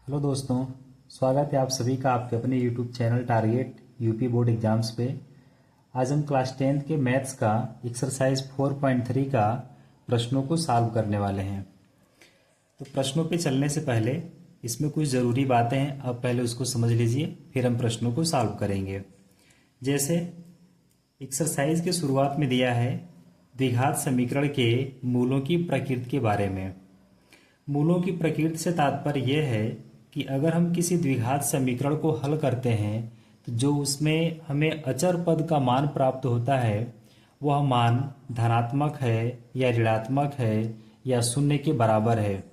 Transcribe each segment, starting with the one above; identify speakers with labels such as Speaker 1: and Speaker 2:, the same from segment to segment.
Speaker 1: Hello दोस्तों, स्वागत है आप सभी का आपके अपने YouTube channel target UP board exams पे। आज हम क्लास 10th के मैथ्स का एक्सरसाइज 4.3 का प्रश्नों को सॉल्व करने वाले हैं। तो प्रश्नों पे चलने से पहले इसमें कुछ ज़रूरी बातें हैं, अब पहले उसको समझ लीजिए, फिर हम प्रश्नों को सॉल्व करेंगे। जैसे एक्सरसाइज के शुरुआत में दिया है द्विघात समीकरण के मूलों की प्रकृति के बारे में। मूलों की प्रकृति से तात्पर्य यह है कि अगर हम किसी द्विघात समीकरण को हल करते हैं तो जो उसमें हमें अचर पद का मान प्राप्त होता है वह मान धनात्मक है या ऋणात्मक है या शून्य के बराबर है,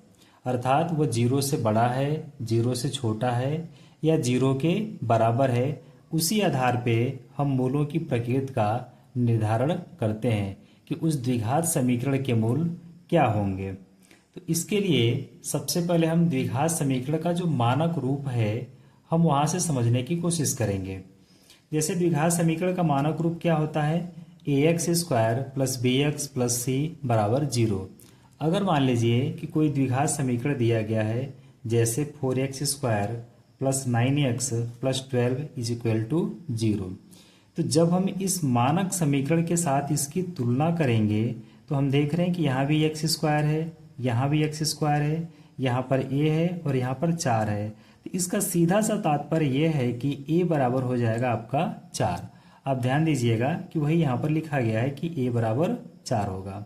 Speaker 1: अर्थात वह जीरो से बड़ा है, जीरो से छोटा है या जीरो के बराबर है। उसी आधार पे हम मूलों की प्रकृति का निर्धारण करते हैं कि उस द्विघात समीकरण के मूल क्या होंगे। तो इसके लिए सबसे पहले हम द्विघात समीकरण का जो मानक रूप है हम वहाँ से समझने की कोशिश करेंगे। जैसे द्विघात समीकरण का मानक रूप क्या होता है, ax² plus bx plus c बराबर 0। अगर मान लीजिए कि कोई द्विघात समीकरण दिया गया है जैसे 4x² plus 9x plus 12 is equal to 0, तो जब हम इस मानक समीकरण के साथ इसकी तुलना करेंगे तो हम देख रहे हैं कि यहाँ भी x² है, यहाँ भी x² है, यहाँ पर a है और यहाँ पर 4 है। तो इसका सीधा सा तात्पर्य यह है कि a बराबर हो जाएगा आपका 4। आप ध्यान दीजिएगा कि वही यहाँ पर लिखा गया है कि a बराबर 4 होगा।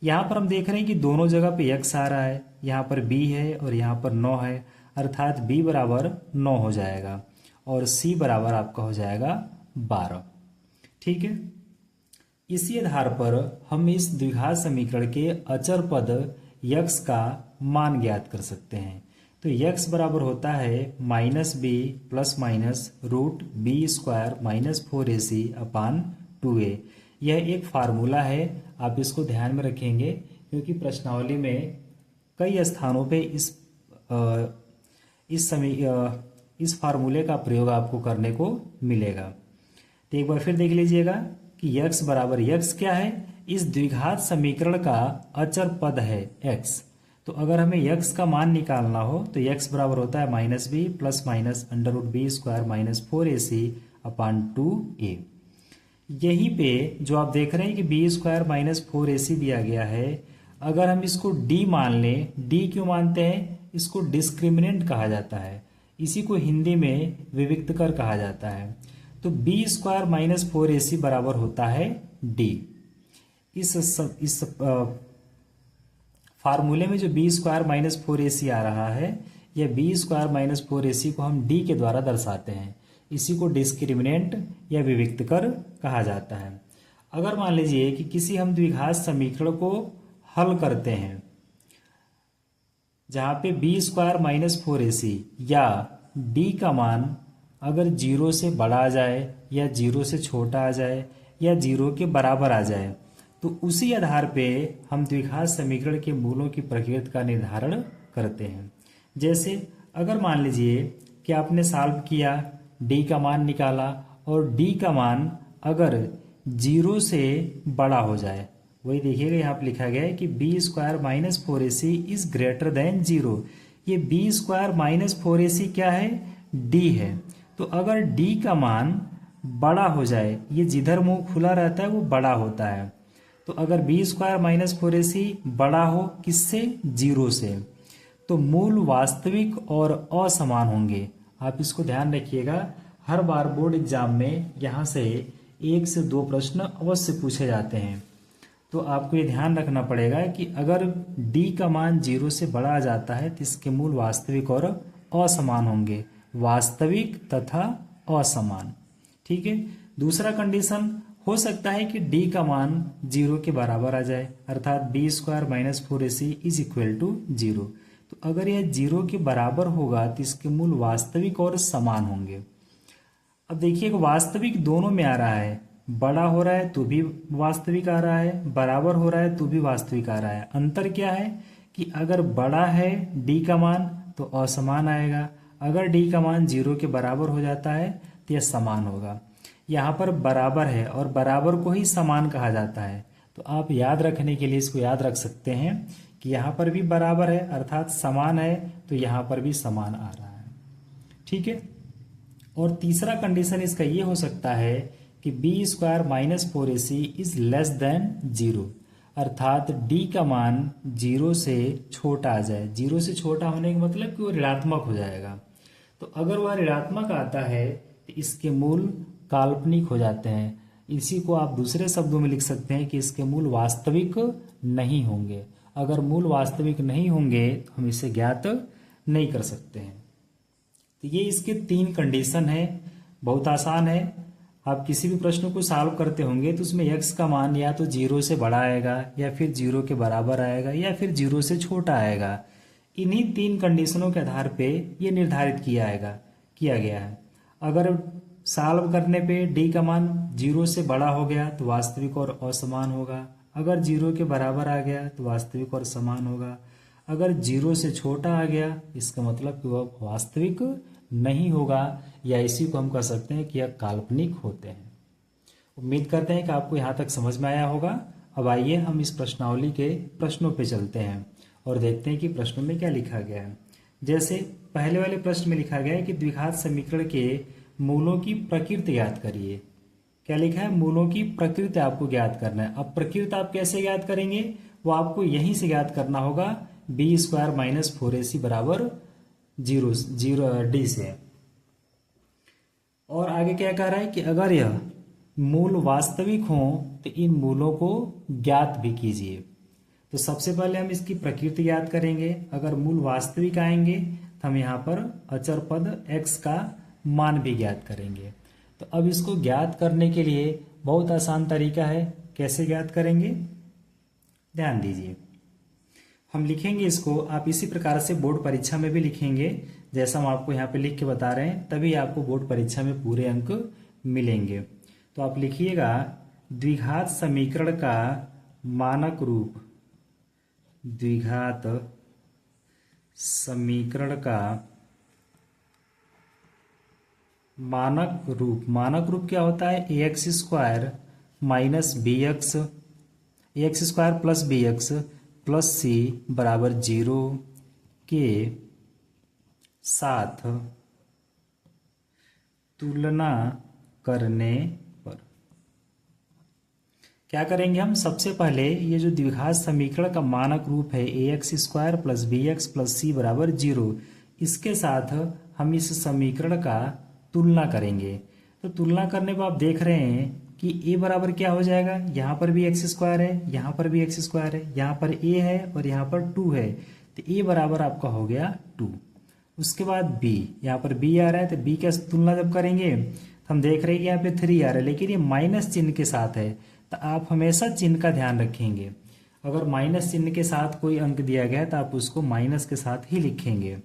Speaker 1: यहाँ पर हम देख रहे हैं कि दोनों जगह पे x आ रहा है, यहाँ पर b है और यहाँ पर 9 है, अर्थात b बराबर 9 हो जाएगा और c बराबर आपका हो जाएगा 12। ठीक है, इसी आधार पर हम इस द्विघात समीकरण के अचर पद x का मान ज्ञात कर सकते हैं। तो x बराबर होता है -b plus minus root b² minus 4ac upon 2a। यह एक फार्मूला है, आप इसको ध्यान में रखेंगे क्योंकि प्रश्नावली में कई स्थानों पे इस फार्मूले का प्रयोग आपको करने को मिलेगा। तो एक बार फिर देख लीजिएगा कि x बराबर x क्या है, इस द्विघात समीकरण का अचर पद है x। तो अगर हमें x का मान निकालना हो तो x बराबर होता है -b plus minus √b² minus 4ac upon 2a। यहीं पे जो आप देख रहे हैं कि b² माइनस 4ac दिया गया है, अगर हम इसको d मान लें, d क्यों मानते हैं, इसको डिस्क्रिमिनेंट कहा जाता है, इसी को हिंदी में विविक्तकर कहा जाता है। तो b² माइनस 4ac बराबर होता है d। इस फार्मूले में जो b² माइनस 4ac आ रहा है, यह b² माइनस 4ac को हम d के द्वारा दर्शाते हैं, इसी को डिस्क्रिमिनेंट या विविक्तकर कहा जाता है। अगर मान लीजिए कि किसी हम द्विघात समीकरण को हल करते हैं जहां पे b² माइनस 4ac या d का मान अगर 0 से बड़ा आ जाए या 0 से छोटा आ जाए या 0 के बराबर आ जाए, तो उसी आधार पे हम द्विघात समीकरण के मूलों की प्रकृति का निर्धारण करते हैं। जैसे अगर मान लीजिए कि आपने सॉल्व किया, d का मान निकाला और d का मान अगर 0 से बड़ा हो जाए, वही देखिएगा यहाँ पे लिखा गया है कि b² minus 4ac is greater than 0। ये b² माइनस 4ac क्या है, d है। तो अगर d का मान बड़ा हो जाए, ये जिधर मुंह खुला रहता है वो बड़ा होता है, तो अगर b² माइनस 4ac बड़ा हो किससे, 0 से, तो मूल वास्तविक और असमान होंगे। आप इसको ध्यान रखिएगा, हर बार बोर्ड एग्जाम में यहाँ से 1 से 2 प्रश्न अवश्य पूछे जाते हैं। तो आपको ये ध्यान रखना पड़ेगा कि अगर d का मान 0 से बड़ा आ जाता है तो इसके मूल वास्तविक और असमान होंगे, वास्तविक तथा असमान। ठीक है, दूसरा कंडीशन हो सकता है कि d का मान 0 के बराबर आ जाए, अर्थात b² minus 4ac is equal to 0। तो अगर यह 0 के बराबर होगा तो इसके मूल वास्तविक और समान होंगे। अब देखिए वास्तविक दोनों में आ रहा है, बड़ा हो रहा है तो भी वास्तविक आ रहा है, बराबर हो रहा है तो भी वास्तविक आ रहा है। अंतर क्या है कि अगर बड़ा है d का मान तो असमान आएगा, अगर d का मान 0 के बराबर हो जाता है तो यह समान होगा। यहाँ पर बराबर है और बराबर को ही समान कहा जाता है, तो आप याद रखने के लिए इसको याद रख सकते हैं कि यहाँ पर भी बराबर है अर्थात समान है, तो यहाँ पर भी समान आ रहा है। ठीक है। और तीसरा कंडीशन इसका ये हो सकता है कि B square minus 4ac is less than 0, अर्थात d का मान 0 से छोटा आ जाए। 0 से छोटा होने का मतलब कि वो ऋणात्मक हो जाएगा। तो अगर वह ऋणात्मक आता है तो इसके मूल काल्पनिक हो जाते हैं। इसी को आप दूसरे शब्दों में लिख सकते हैं कि इसके मूल वास्तविक नहीं होंगे। अगर मूल वास्तविक नहीं होंगे तो हम इसे ज्ञात नहीं कर सकते हैं। तो ये इसके 3 कंडीशन है। बहुत आसान है। आप किसी भी प्रश्न को सॉल्व करते होंगे तो उसमें x का मान या तो 0 से बड़ा आएगा, या फिर 0 के बराबर आएगा, या फिर 0 से छोटा आएगा। इन्हीं 3 कंडीशनों के आधार पे ये निर्धारित किया गया है। अगर सॉल्व करने पे d का मान 0 से बड़ा हो गया तो वास्तविक और असमान होगा। अगर 0 के बराबर आ गया तो वास्तविक और समान होगा। अगर 0 से छोटा आ गया इसका मतलब कि वह वास्तविक नहीं होगा, या इसी को हम कह सकते हैं कि यह काल्पनिक होते हैं। उम्मीद करते हैं कि आपको यहाँ तक समझ में आया होगा। अब आइए हम इस प्रश्नावली के प्रश्नों पे चलते हैं और देखते हैं कि प्रश्नों में क्या लिखा गया है। जैसे पहले वाले प्रश्न में लिखा गया है कि द्विघात समीकरण के मूलों की प्रकृति ज्ञात करिए। क्या लिखा है? मूलों की प्रकृति आपको ज्ञात करना है। अब प्रकृति आप कैसे ज्ञात करेंगे? वो आपको यहीं से ज्ञात करना होगा, बी स्क्वायर माइनस 4ac बराबर 0 d से। और आगे क्या कह रहा है कि अगर यह मूल वास्तविक हो तो इन मूलों को ज्ञात भी कीजिए। तो सबसे पहले हम इसकी प्रकृति ज्ञात करेंगे। अगर मूल वास्तविक आएंगे तो हम यहाँ पर अचर पद x का मान भी ज्ञात करेंगे। तो अब इसको ज्ञात करने के लिए बहुत आसान तरीका है। कैसे ज्ञात करेंगे? ध्यान दीजिए। हम लिखेंगे इसको, आप इसी प्रकार से बोर्ड परीक्षा में भी लिखेंगे जैसा हम आपको यहाँ पे लिख के बता रहे हैं, तभी आपको बोर्ड परीक्षा में पूरे अंक मिलेंगे। तो आप लिखिएगा द्विघात समीकरण का मानक रूप, द्विघात समीकरण का मानक रूप क्या होता है? ax square minus bx, ax square plus bx plus c बराबर 0 के साथ तुलना करने पर क्या करेंगे हम? सबसे पहले ये जो द्विघात समीकरण का मानक रूप है ax square plus bx plus c बराबर 0, इसके साथ हम इस समीकरण का तुलना करेंगे। तो तुलना करने पर आप देख रहे हैं कि a बराबर क्या हो जाएगा? यहाँ पर भी एक्स स्क्वायर है, यहाँ पर भी एक्स स्क्वायर है, यहाँ पर a है और यहाँ पर 2 है, तो a बराबर आपका हो गया 2। उसके बाद b, यहाँ पर b आ रहा है, तो b का तुलना जब करेंगे तो हम देख रहे हैं कि यहाँ पे 3 आ रहा है, लेकिन ये माइनस चिन्ह के साथ है। तो आप हमेशा चिन्ह का ध्यान रखेंगे। अगर माइनस चिन्ह के साथ कोई अंक दिया गया तो आप उसको माइनस के साथ ही लिखेंगे।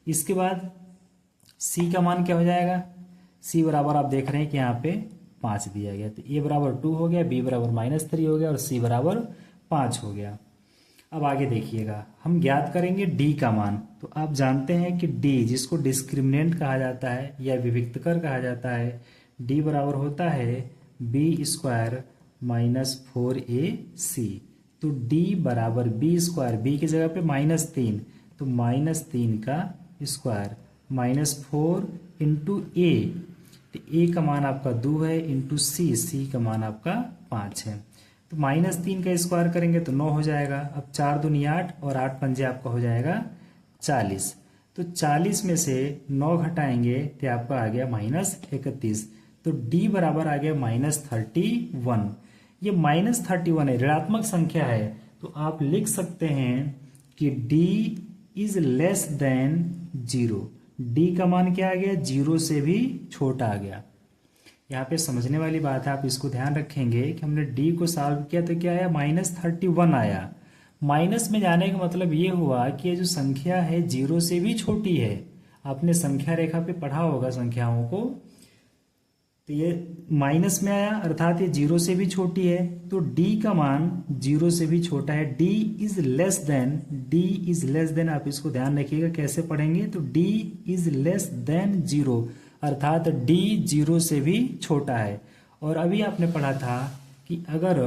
Speaker 1: इसके बाद c का मान क्या हो जाएगा? c बराबर आप देख रहे हैं कि यहाँ पे 5 दिया गया, तो a बराबर 2 हो गया, b बराबर -3 हो गया और c बराबर 5 हो गया। अब आगे देखिएगा, हम ज्ञात करेंगे d का मान। तो आप जानते हैं कि d, जिसको डिस्क्रिमिनेंट कहा जाता है या विविक्तकर कहा जाता है, d बराबर होता है b स्क्वायर माइनस 4ac। तो d बराबर b स्क्वायर, b की जगह पे -3, तो -3 का स्क्वायर माइनस 4 इंटू a, तो a का मान आपका 2 है, इंटू c का मान आपका 5 है। तो -3 का स्क्वायर करेंगे तो 9 हो जाएगा। अब 4 दूनी 8 और 8 पंजे आपका हो जाएगा 40। तो 40 में से 9 घटाएंगे तो आपका आ गया -31। तो d बराबर आ गया -31। ये -31 है, ऋणात्मक संख्या है, तो आप लिख सकते हैं कि d is less than 0। d का मान क्या आ गया? 0 से भी छोटा आ गया। यहाँ पे समझने वाली बात है, आप इसको ध्यान रखेंगे कि हमने d को सॉल्व किया तो क्या आया? -31 आया। माइनस में जाने का मतलब ये हुआ कि ये जो संख्या है 0 से भी छोटी है। आपने संख्या रेखा पे पढ़ा होगा संख्याओं को, तो ये माइनस में आया अर्थात ये 0 से भी छोटी है। तो d का मान 0 से भी छोटा है। d इज लेस देन, आप इसको ध्यान रखिएगा कैसे पढ़ेंगे। तो d इज लेस देन 0 अर्थात d 0 से भी छोटा है। और अभी आपने पढ़ा था कि अगर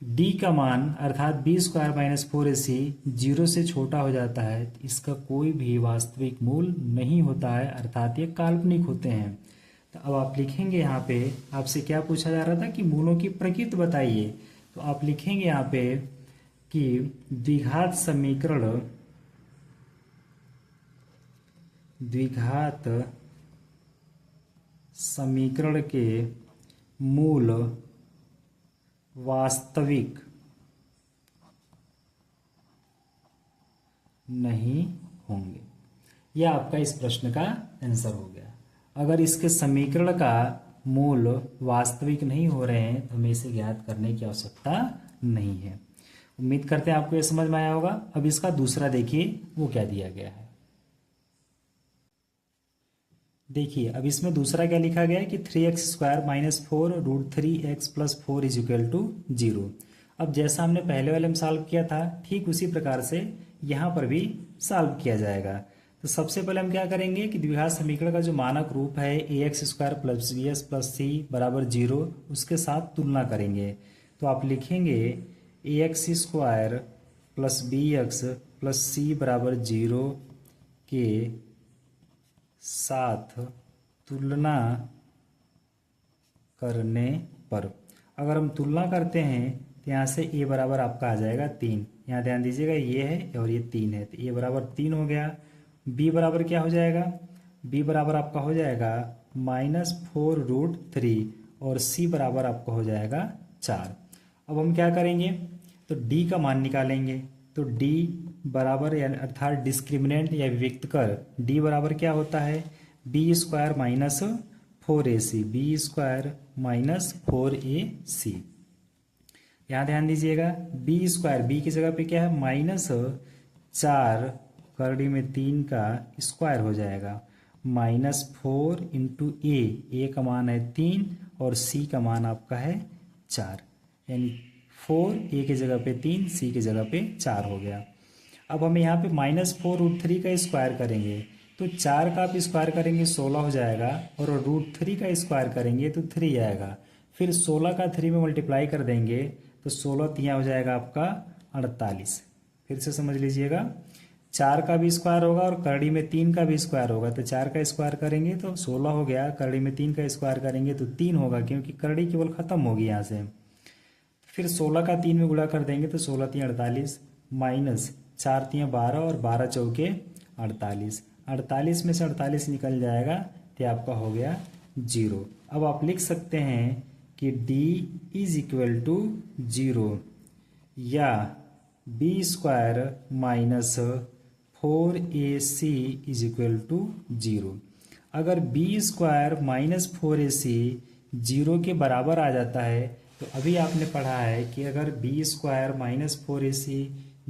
Speaker 1: डी का मान अर्थात बी स्क्वायर माइनस 4ac 0 से छोटा हो जाता है तो इसका कोई भी वास्तविक मूल नहीं होता है, अर्थात ये काल्पनिक होते हैं। तो अब आप लिखेंगे यहाँ पे, आपसे क्या पूछा जा रहा था कि मूलों की प्रकृति बताइए, तो आप लिखेंगे यहाँ पे कि द्विघात समीकरण के मूल वास्तविक नहीं होंगे। यह आपका इस प्रश्न का आंसर हो गया। अगर इसके समीकरण का मूल वास्तविक नहीं हो रहे हैं तो हमें इसे ज्ञात करने की आवश्यकता नहीं है। उम्मीद करते हैं आपको यह समझ में आया होगा। अब इसका दूसरा देखिए वो क्या दिया गया है। देखिए अब इसमें दूसरा क्या लिखा गया है कि 3x² minus 4√3x plus 4 is equal to 0। अब जैसा हमने पहले वाले में सॉल्व किया था ठीक उसी प्रकार से यहाँ पर भी सॉल्व किया जाएगा। तो सबसे पहले हम क्या करेंगे कि द्विघात समीकरण का जो मानक रूप है ax² plus bs plus c बराबर 0 उसके साथ तुलना करेंगे। तो आप लिखेंगे ax² plus bx plus c बराबर 0 के साथ तुलना करने पर, अगर हम तुलना करते हैं तो यहाँ से a बराबर आपका आ जाएगा 3। यहाँ ध्यान दीजिएगा ये है और ये 3 है, तो a बराबर 3 हो गया। b बराबर क्या हो जाएगा, b बराबर आपका हो जाएगा -4√3 और c बराबर आपका हो जाएगा 4। अब हम क्या करेंगे तो d का मान निकालेंगे। तो d बराबर अर्थात डिस्क्रिमिनेंट या विविक्त कर d बराबर क्या होता है b² minus 4ac, b² minus 4ac। यहाँ ध्यान दीजिएगा b² b की जगह पे क्या है -4 करड़ी में 3 का स्क्वायर हो जाएगा -4 इंटू a का मान है 3 और c का मान आपका है 4, यानी 4 a की जगह पे 3 c की जगह पे 4 हो गया। अब हम यहाँ पे -4√3 का स्क्वायर करेंगे तो 4 का आप स्क्वायर करेंगे 16 हो जाएगा और √3 का स्क्वायर करेंगे तो 3 आएगा। फिर 16 का 3 में मल्टीप्लाई कर देंगे तो 16 3 हो जाएगा आपका 48। फिर से समझ लीजिएगा 4 का भी स्क्वायर होगा और करड़ी में 3 का भी स्क्वायर होगा। तो 4 का स्क्वायर करेंगे तो 16 हो गया, करड़ी में 3 का स्क्वायर करेंगे तो 3 होगा क्योंकि करड़ी केवल खत्म होगी यहाँ से। फिर 16 का 3 में गुणा कर देंगे तो 16 3 48 माइनस 4 3 12 और 12 चौके 48। 48 में से 48 निकल जाएगा तो आपका हो गया 0। अब आप लिख सकते हैं कि d इज इक्वल टू 0 या b² minus 4ac is equal to 0। अगर b² माइनस 4ac 0 के बराबर आ जाता है तो अभी आपने पढ़ा है कि अगर b² माइनस 4ac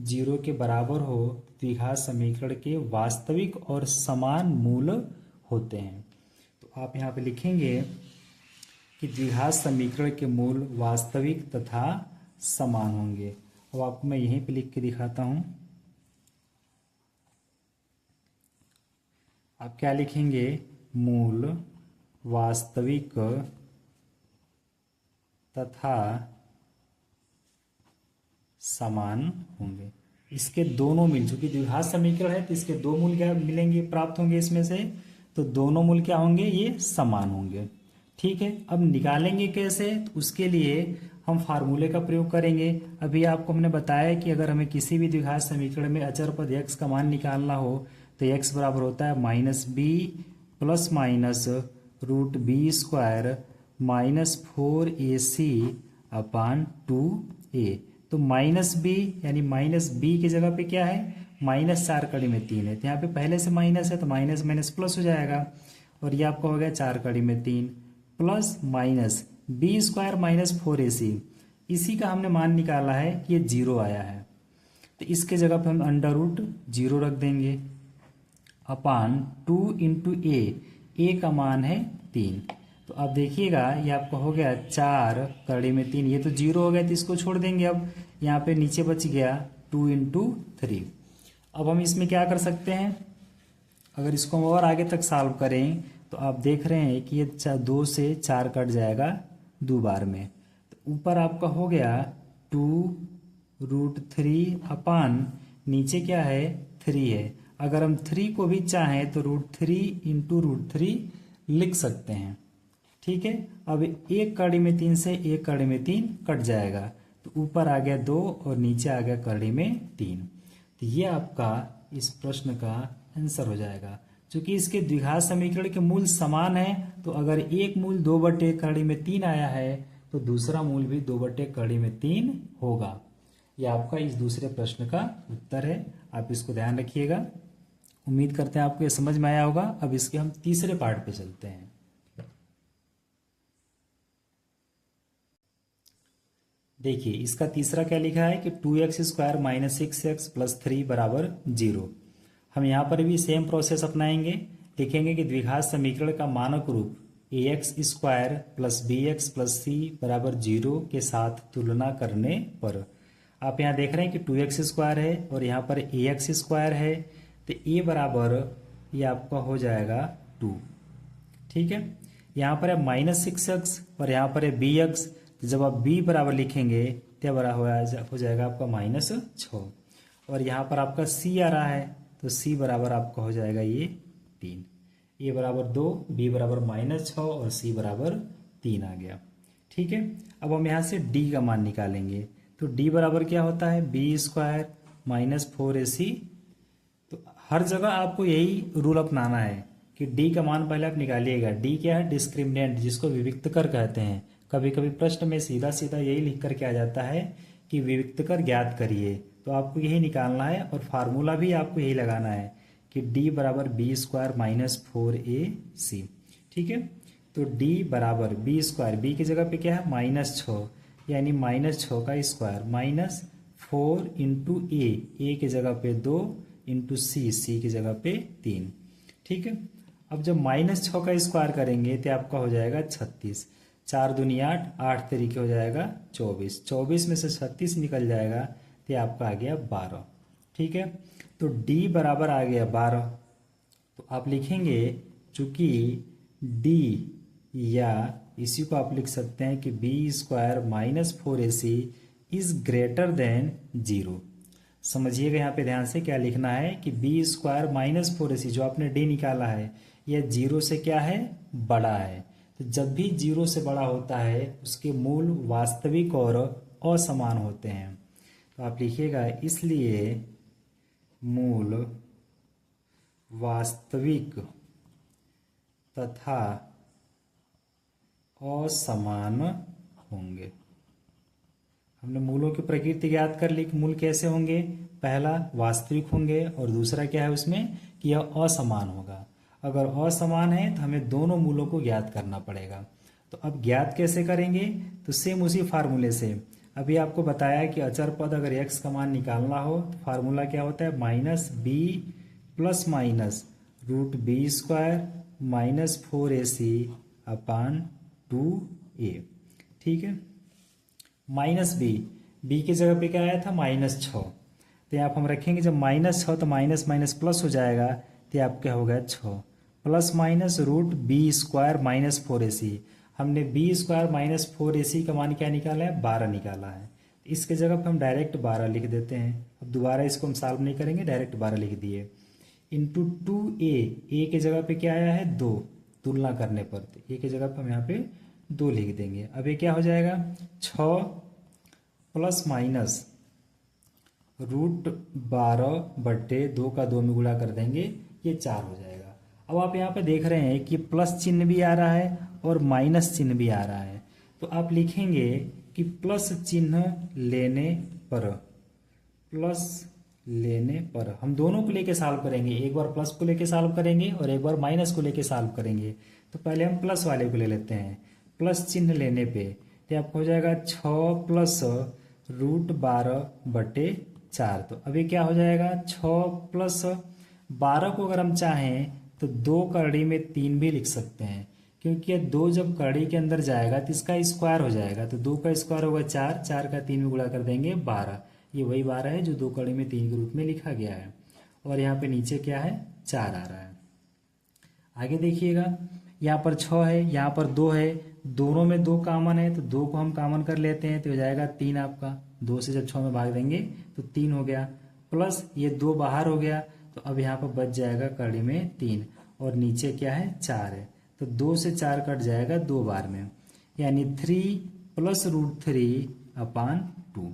Speaker 1: 0 के बराबर हो द्विघात समीकरण के वास्तविक और समान मूल होते हैं। तो आप यहाँ पे लिखेंगे कि द्विघात समीकरण के मूल वास्तविक तथा समान होंगे। अब आपको मैं यहीं पे लिख के दिखाता हूँ। आप क्या लिखेंगे, मूल वास्तविक तथा समान होंगे। इसके दोनों मूल, चूंकि द्विघात समीकरण है तो इसके दो मूल क्या मिलेंगे, प्राप्त होंगे इसमें से, तो दोनों मूल क्या होंगे, ये समान होंगे। ठीक है, अब निकालेंगे कैसे, तो उसके लिए हम फार्मूले का प्रयोग करेंगे। अभी आपको हमने बताया कि अगर हमें किसी भी द्विघात समीकरण में अचर पद x का मान निकालना हो तो x बराबर होता है -b plus minus √b² minus 4ac upon 2a। तो -b यानी -b की जगह पे क्या है, -4 कड़ी में 3 है, तो यहाँ पे पहले से माइनस है तो माइनस माइनस प्लस हो जाएगा और ये आपका हो गया 4 कड़ी में 3 plus minus b² minus 4ac। इसी का हमने मान निकाला है कि ये 0 आया है, तो इसके जगह पे हम √0 रख देंगे अपान 2 इंटू a का मान है 3। तो अब देखिएगा ये आपका हो गया 4 कड़ी में 3, ये तो 0 हो गया तो इसको छोड़ देंगे। अब यहाँ पे नीचे बच गया 2 इंटू 3। अब हम इसमें क्या कर सकते हैं, अगर इसको हम और आगे तक सॉल्व करें तो आप देख रहे हैं कि ये 2 से 4 कट जाएगा 2 बार में, तो ऊपर आपका हो गया 2√3 अपान नीचे क्या है 3 है। अगर हम 3 को भी चाहें तो √3 इंटू √3 लिख सकते हैं। ठीक है, अब एक कड़ी में 3 से एक कड़ी में 3 कट जाएगा, तो ऊपर आ गया 2 और नीचे आ गया कड़ी में 3। तो ये आपका इस प्रश्न का आंसर हो जाएगा। चूंकि इसके द्विघात समीकरण के मूल समान है, तो अगर एक मूल 2/1 कड़ी में 3 आया है तो दूसरा मूल भी 2/1 कड़ी में 3 होगा। यह आपका इस दूसरे प्रश्न का उत्तर है। आप इसको ध्यान रखिएगा। उम्मीद करते हैं आपको ये समझ में आया होगा। अब इसके हम तीसरे पार्ट पे चलते हैं। देखिए इसका तीसरा क्या लिखा है कि 2x² - 6x + 3 = 0। हम यहाँ पर भी सेम प्रोसेस अपनाएंगे। लिखेंगे कि द्विघात समीकरण का मानक रूप ax² + bx + c = 0 के साथ तुलना करने पर, आप यहाँ देख रहे हैं कि 2x² है और यहाँ पर ax² है, तो a बराबर ये आपका हो जाएगा 2। ठीक है, यहाँ पर है -6x और यहाँ पर है bx। जब आप b बराबर लिखेंगे तो बराबर हो जाएगा आपका -6। और यहाँ पर आपका c आ रहा है, तो c बराबर आपका हो जाएगा ये 3। a बराबर 2, b बराबर -6 और c बराबर 3 आ गया। ठीक है, अब हम यहाँ से d का मान निकालेंगे। तो d बराबर क्या होता है b² - 4ac। तो हर जगह आपको यही रूल अपनाना है कि d का मान पहले आप निकालिएगा। d क्या है डिस्क्रिमिनेंट, जिसको विविक्तकर कहते हैं। कभी कभी प्रश्न में सीधा सीधा यही लिख करके आ जाता है कि विविक्तकर ज्ञात करिए, तो आपको यही निकालना है और फार्मूला भी आपको यही लगाना है कि d बराबर b² - 4ac। ठीक है, तो d बराबर b², b की जगह पे क्या है -6, यानी -6 का स्क्वायर -4 इंटू a की जगह पे 2 इंटू c की जगह पे 3। ठीक है, अब जब -6 का स्क्वायर करेंगे तो आपका हो जाएगा 36। 4 दूनी 8, 8 तरीके हो जाएगा 24। 24 में से 36 निकल जाएगा तो आपका आ गया 12। ठीक है, तो d बराबर आ गया 12। तो आप लिखेंगे चूंकि d, या इसी को आप लिख सकते हैं कि b² - 4ac is greater than 0। समझिएगा यहाँ पे ध्यान से क्या लिखना है कि b² - 4ac जो आपने d निकाला है यह 0 से क्या है बड़ा है। तो जब भी 0 से बड़ा होता है उसके मूल वास्तविक और असमान होते हैं। तो आप लिखिएगा इसलिए मूल वास्तविक तथा असमान होंगे। हमने मूलों की प्रकृति ज्ञात कर ली कि मूल कैसे होंगे। पहला वास्तविक होंगे और दूसरा क्या है उसमें कि यह असमान होगा। अगर असमान है तो हमें दोनों मूलों को ज्ञात करना पड़ेगा। तो अब ज्ञात कैसे करेंगे, तो सेम उसी फार्मूले से अभी आपको बताया कि अचर पद अगर x का मान निकालना हो तो फार्मूला क्या होता है -b ± √b² - 4ac upon 2a। ठीक है, -b की जगह पे क्या आया था -6, तो यहाँ हम रखेंगे जब -6 तो माइनस माइनस प्लस हो जाएगा, तो आप क्या हो गया 6 प्लस माइनस √b² - 4ac। हमने b² - 4ac का मान क्या निकाला है 12 निकाला है। इसके जगह पर हम डायरेक्ट 12 लिख देते हैं। अब दोबारा इसको हम सॉल्व नहीं करेंगे, डायरेक्ट 12 लिख दिए इंटू 2a। a की जगह पे क्या आया है 2, तुलना करने पर तो a की जगह पर हम यहाँ पे 2 लिख देंगे। अब ये क्या हो जाएगा 6 प्लस माइनस √12/2 का 2 में गुणा कर देंगे, ये 4 हो जाएगा। अब आप यहाँ पे देख रहे हैं कि प्लस चिन्ह भी आ रहा है और माइनस चिन्ह भी आ रहा है। तो आप लिखेंगे कि प्लस चिन्ह लेने पर हम दोनों को लेके सॉल्व करेंगे। एक बार प्लस को लेके सॉल्व करेंगे और एक बार माइनस को लेके सॉल्व करेंगे। तो पहले हम प्लस वाले को ले लेते हैं। प्लस चिन्ह लेने पे तो आपको हो जाएगा 6 प्लस √12/4। तो अभी क्या हो जाएगा 6 प्लस 12 को अगर हम चाहें तो 2 कड़ी में 3 भी लिख सकते हैं, क्योंकि ये 2 जब कड़ी के अंदर जाएगा तो इसका स्क्वायर हो जाएगा। तो 2 का स्क्वायर होगा 4, 4 का 3 में गुणा कर देंगे 12। ये वही 12 है जो 2 कड़ी में 3 के रूप में लिखा गया है। और यहाँ पे नीचे क्या है 4 आ रहा है। आगे देखिएगा यहाँ पर 6 है, यहाँ पर 2 है, दोनों में 2 कॉमन है, तो 2 को हम कॉमन कर लेते हैं तो हो जाएगा 3 आपका। 2 से जब 6 में भाग देंगे तो 3 हो गया, प्लस ये 2 बाहर हो गया, तो अब यहाँ पर बच जाएगा कड़ी में 3 और नीचे क्या है 4 है, तो 2 से 4 कट जाएगा 2 बार में, यानी 3 + √3/2।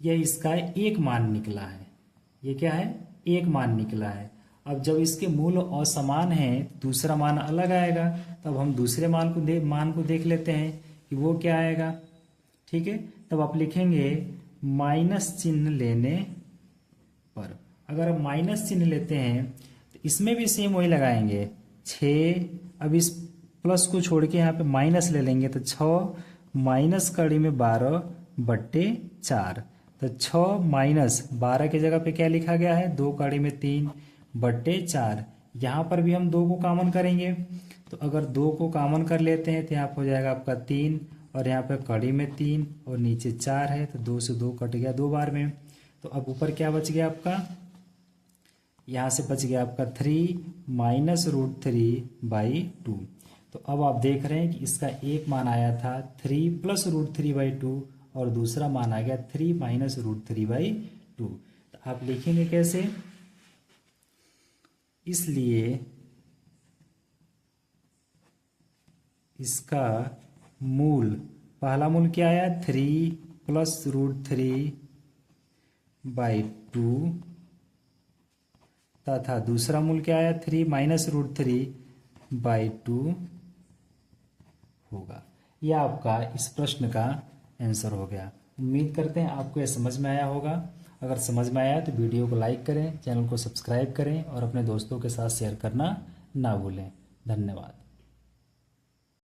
Speaker 1: यह इसका एक मान निकला है। ये क्या है? एक मान निकला है। अब जब इसके मूल असमान हैं तो दूसरा मान अलग आएगा, तब हम दूसरे मान को देख लेते हैं कि वो क्या आएगा। ठीक है, तब आप लिखेंगे माइनस चिन्ह लेने पर। अगर आप माइनस चिन्ह लेते हैं तो इसमें भी सेम वही लगाएंगे 6, अब इस प्लस को छोड़ के यहाँ पे माइनस ले लेंगे तो 6 माइनस कड़ी में 12/4, तो 6 माइनस 12 की जगह पे क्या लिखा गया है 2 कड़ी में 3/4। यहाँ पर भी हम 2 को कॉमन करेंगे, तो अगर 2 को कॉमन कर लेते हैं तो यहाँ पर हो जाएगा आपका 3 और यहाँ पे कड़ी में 3 और नीचे 4 है, तो 2 से 2 कट गया 2 बार में। तो अब ऊपर क्या बच गया आपका, यहाँ से बच गया आपका 3 - √3/2। तो अब आप देख रहे हैं कि इसका एक मान आया था 3 + √3/2 और दूसरा मान आ गया 3 - √3/2। तो आप लिखेंगे कैसे, इसलिए इसका मूल, पहला मूल क्या आया 3 + √3/2 तथा दूसरा मूल क्या आया 3 - √3/2 होगा। यह आपका इस प्रश्न का आंसर हो गया। उम्मीद करते हैं आपको यह समझ में आया होगा। अगर समझ में आया तो वीडियो को लाइक करें, चैनल को सब्सक्राइब करें और अपने दोस्तों के साथ शेयर करना ना भूलें। धन्यवाद।